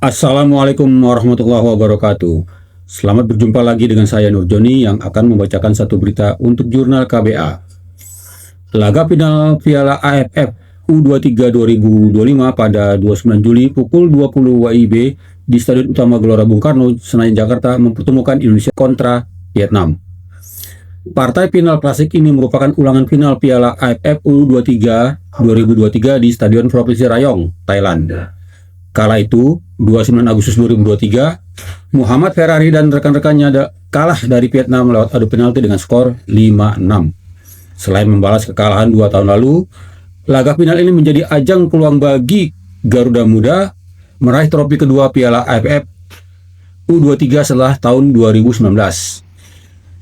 Assalamualaikum warahmatullahi wabarakatuh. Selamat berjumpa lagi dengan saya Nur Joni yang akan membacakan satu berita untuk jurnal KBA. Laga final Piala AFF U23 2025 pada 29 Juli pukul 20 WIB di Stadion Utama Gelora Bung Karno, Senayan, Jakarta mempertemukan Indonesia kontra Vietnam. Partai final klasik ini merupakan ulangan final Piala AFF U23 2023 di Stadion Provinsi Rayong, Thailand. Kala itu, 29 Agustus 2023, Muhammad Ferrari dan rekan-rekannya kalah dari Vietnam lewat adu penalti dengan skor 5-6. Selain membalas kekalahan 2 tahun lalu, laga final ini menjadi ajang peluang bagi Garuda Muda meraih trofi kedua Piala AFF U23 setelah tahun 2019.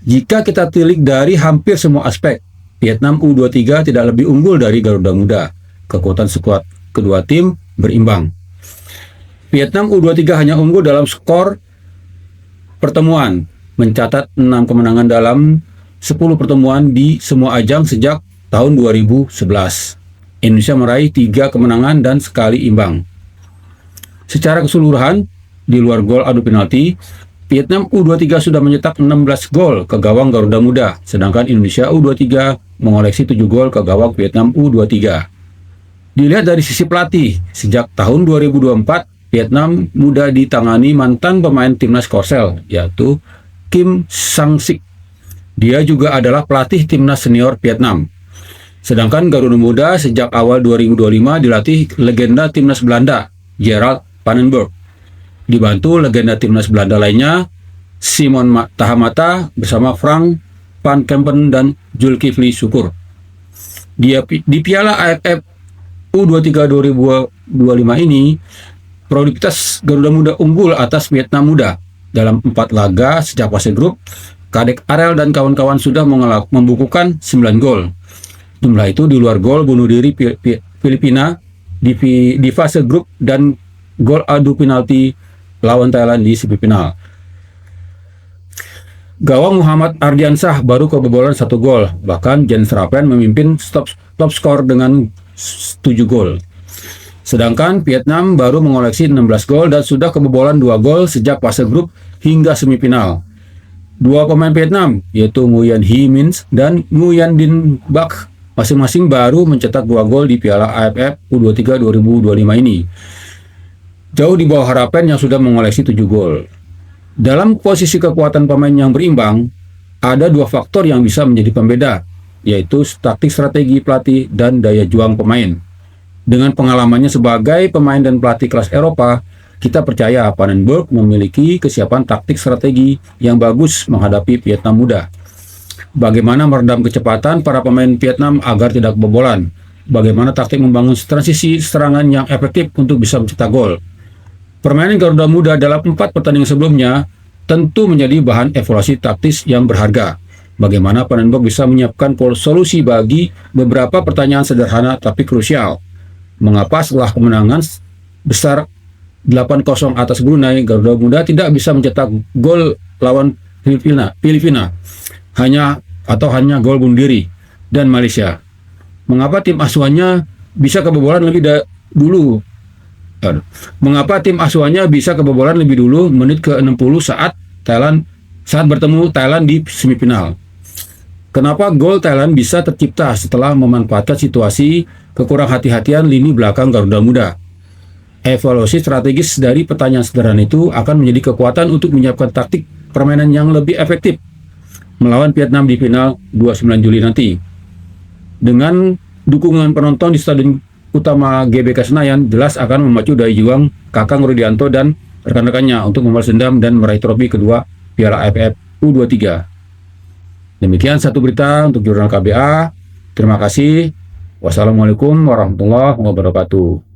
Jika kita tilik dari hampir semua aspek, Vietnam U23 tidak lebih unggul dari Garuda Muda. Kekuatan skuad kedua tim berimbang. Vietnam U23 hanya unggul dalam skor pertemuan, mencatat 6 kemenangan dalam 10 pertemuan di semua ajang sejak tahun 2011. Indonesia meraih 3 kemenangan dan sekali imbang. Secara keseluruhan, di luar gol adu penalti, Vietnam U23 sudah mencetak 16 gol ke gawang Garuda Muda, sedangkan Indonesia U23 mengoleksi 7 gol ke gawang Vietnam U23. Dilihat dari sisi pelatih, sejak tahun 2024, Vietnam Muda ditangani mantan pemain timnas Korsel, yaitu Kim Sang-sik. Dia juga adalah pelatih timnas senior Vietnam. Sedangkan Garuda Muda sejak awal 2025 dilatih legenda timnas Belanda, Gerald Vandenberg. Dibantu legenda timnas Belanda lainnya, Simon Tahamata bersama Frank van Kempen dan Zulkifli Syukur. Di Piala AFF U23 2025 ini, produktivitas Garuda Muda unggul atas Vietnam Muda. Dalam 4 laga sejak fase grup, Kadek Arel dan kawan-kawan sudah membukukan 9 gol. Jumlah itu di luar gol bunuh diri Filipina di fase grup dan gol adu penalti lawan Thailand di semifinal. Gawang Muhammad Ardiansyah baru kebobolan 1 gol, bahkan Jens Rappen memimpin top skor dengan 7 gol. Sedangkan Vietnam baru mengoleksi 16 gol dan sudah kebobolan 2 gol sejak fase grup hingga semifinal. 2 pemain Vietnam, yaitu Nguyen Hy Min dan Nguyen Dinh Bach, masing-masing baru mencetak 2 gol di Piala AFF U23 2025 ini. Jauh di bawah harapan yang sudah mengoleksi 7 gol. Dalam posisi kekuatan pemain yang berimbang, ada 2 faktor yang bisa menjadi pembeda, yaitu taktik strategi pelatih dan daya juang pemain. Dengan pengalamannya sebagai pemain dan pelatih kelas Eropa, kita percaya Vandenberg memiliki kesiapan taktik strategi yang bagus menghadapi Vietnam Muda. Bagaimana meredam kecepatan para pemain Vietnam agar tidak kebobolan? Bagaimana taktik membangun transisi serangan yang efektif untuk bisa mencetak gol? Permainan Garuda Muda dalam 4 pertandingan sebelumnya tentu menjadi bahan evaluasi taktis yang berharga. Bagaimana Vandenberg bisa menyiapkan solusi bagi beberapa pertanyaan sederhana tapi krusial. Mengapa setelah kemenangan besar 8-0 atas Brunei, Garuda Muda tidak bisa mencetak gol lawan Filipina hanya gol bunuh diri dan Malaysia? Mengapa tim asuhannya bisa kebobolan lebih dulu? Mengapa tim asuhannya bisa kebobolan lebih dulu menit ke-60 saat bertemu Thailand di semifinal? Kenapa gol Thailand bisa tercipta setelah memanfaatkan situasi kekurang hati-hatian lini belakang Garuda Muda? Evaluasi strategis dari pertanyaan sederhana itu akan menjadi kekuatan untuk menyiapkan taktik permainan yang lebih efektif melawan Vietnam di final 29 Juli nanti. Dengan dukungan penonton di Stadion Utama GBK Senayan, jelas akan memacu daya juang Kakang Rudianto dan rekan-rekannya untuk membalas dendam dan meraih trofi kedua Piala AFF U23. Demikian satu berita untuk jurnal KBA. Terima kasih. Wassalamualaikum warahmatullahi wabarakatuh.